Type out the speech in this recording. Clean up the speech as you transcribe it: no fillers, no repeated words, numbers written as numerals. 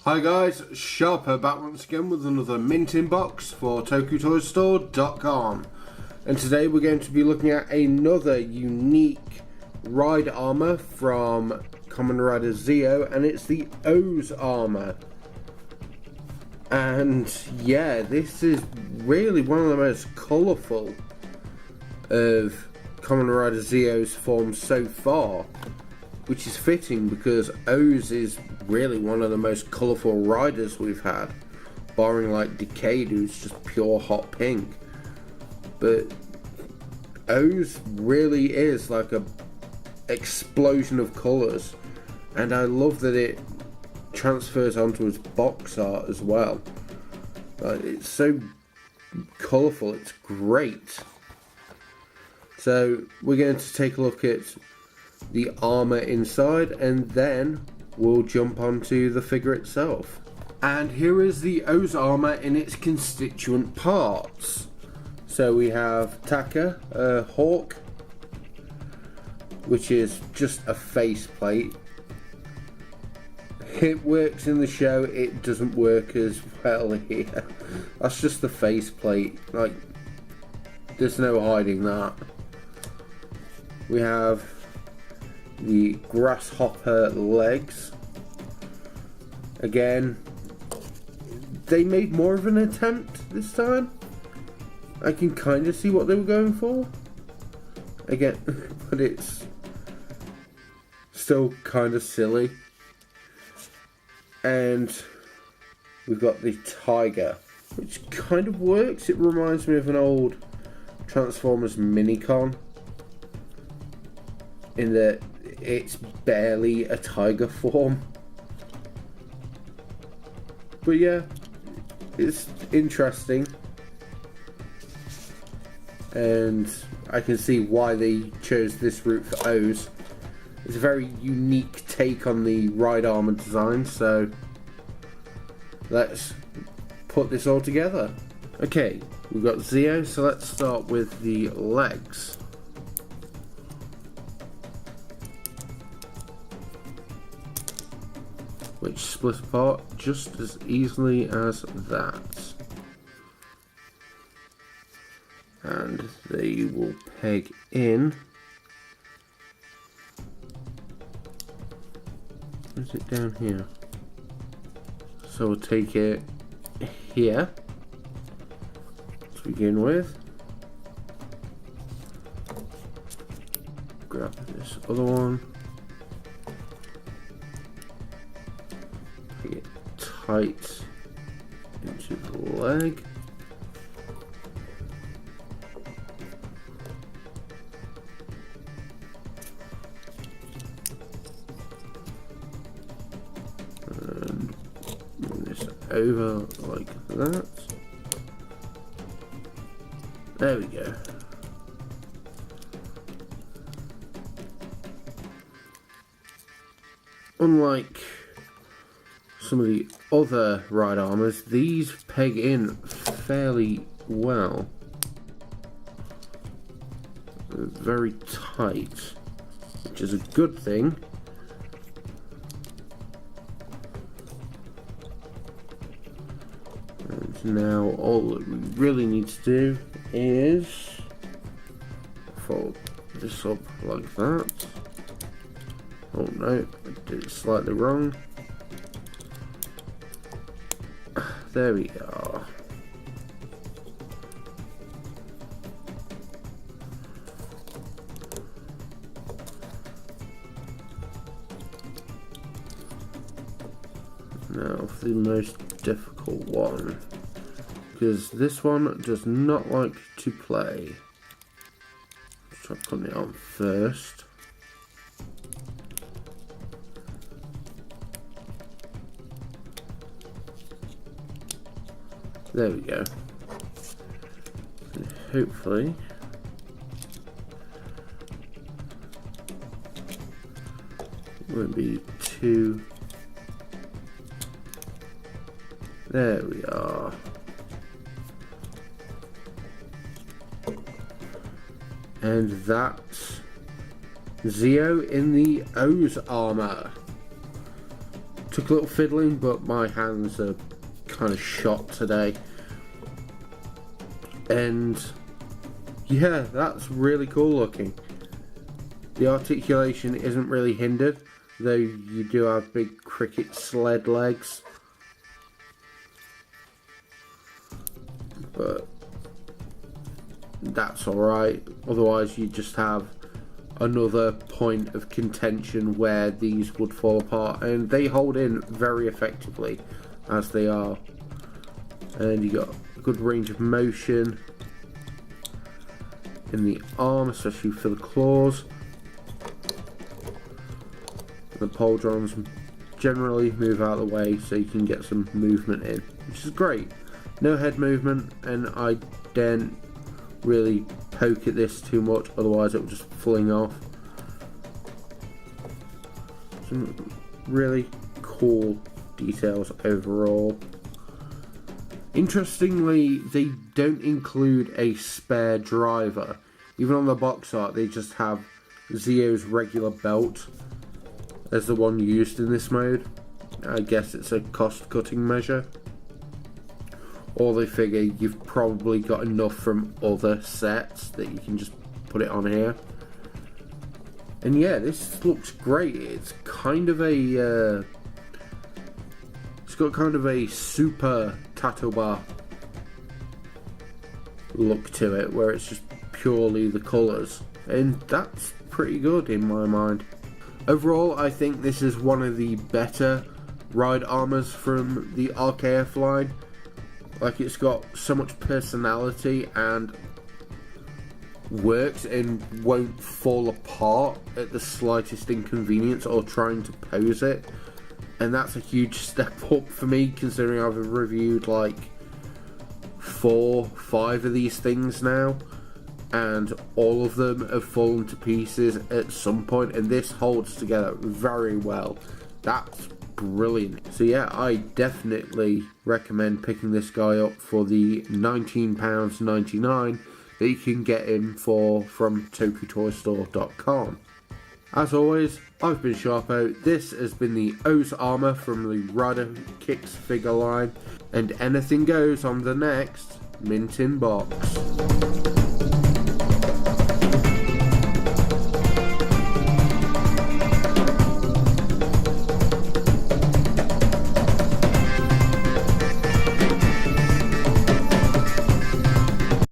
Hi guys, Sharper back once again with another minting box for TokuToyStore.com, and today we're going to be looking at another unique ride armor from Kamen Rider Zi-O, and it's the OOO armor. And yeah, this is really one of the most colourful of Kamen Rider Zi-O's forms so far, which is fitting because OOO is really one of the most colourful riders we've had, barring like Decade, who's just pure hot pink. But OOO really is like a explosion of colours, and I love that it transfers onto its box art as well. It's so colourful, it's great. So we're going to take a look at the armor inside, and then we'll jump onto the figure itself. And here is the OOO armor in its constituent parts. So we have Taka, a hawk, which is just a faceplate. It works in the show, it doesn't work as well here. That's just the faceplate, like, there's no hiding that. We have the grasshopper legs. Again, they made more of an attempt this time. I can kind of see what they were going for. Again, but it's still kind of silly. And we've got the tiger, which kind of works. It reminds me of an old Transformers Minicon, in that it's barely a tiger form. But yeah, it's interesting, and I can see why they chose this route for OOO. It's a very unique take on the ride armor design, so let's put this all together. Okay, we've got Zi-O, so let's start with the legs. Which split apart just as easily as that. And they will peg in. Is it down here? So we'll take it here to begin with. Grab this other one. Peg it tight into the leg. And bring this over like that. There we go. Unlike some of the other ride armors, these peg in fairly well. They're very tight, which is a good thing. And now all that we really need to do is fold this up like that. Oh no, I did it slightly wrong. There we are. Now for the most difficult one, because this one does not like to play. Let's try putting it on first. There we go. And hopefully it won't be too. There we are. And that's Zi-O in the OOO armor. Took a little fiddling, but my hands are kind of shot today. And yeah, that's really cool looking. The articulation isn't really hindered, though you do have big cricket sled legs. But that's alright, otherwise you just have another point of contention where these would fall apart, and they hold in very effectively as they are. And you got a good range of motion in the arm, especially for the claws. The pauldrons generally move out of the way so you can get some movement in, which is great. No head movement, and I don't really poke at this too much, otherwise it will just fling off. Some really cool details overall. Interestingly, they don't include a spare driver. Even on the box art, they just have Zi-O's regular belt as the one used in this mode. I guess it's a cost-cutting measure. Or they figure you've probably got enough from other sets that you can just put it on here. And yeah, this looks great. It's kind of a it's got kind of a super Tatoba look to it, where it's just purely the colours, and that's pretty good in my mind. Overall, I think this is one of the better ride armors from the RKF line. Like, it's got so much personality and works and won't fall apart at the slightest inconvenience or trying to pose it. And that's a huge step up for me, considering I've reviewed like 4, 5 of these things now, and all of them have fallen to pieces at some point, and this holds together very well. That's brilliant. So yeah, I definitely recommend picking this guy up for the £19.99 that you can get him for from TokuToyStore.com. As always, I've been Sharpo. This has been the O's armor from the Rider Kicks figure line, and anything goes on the next Mint in Box.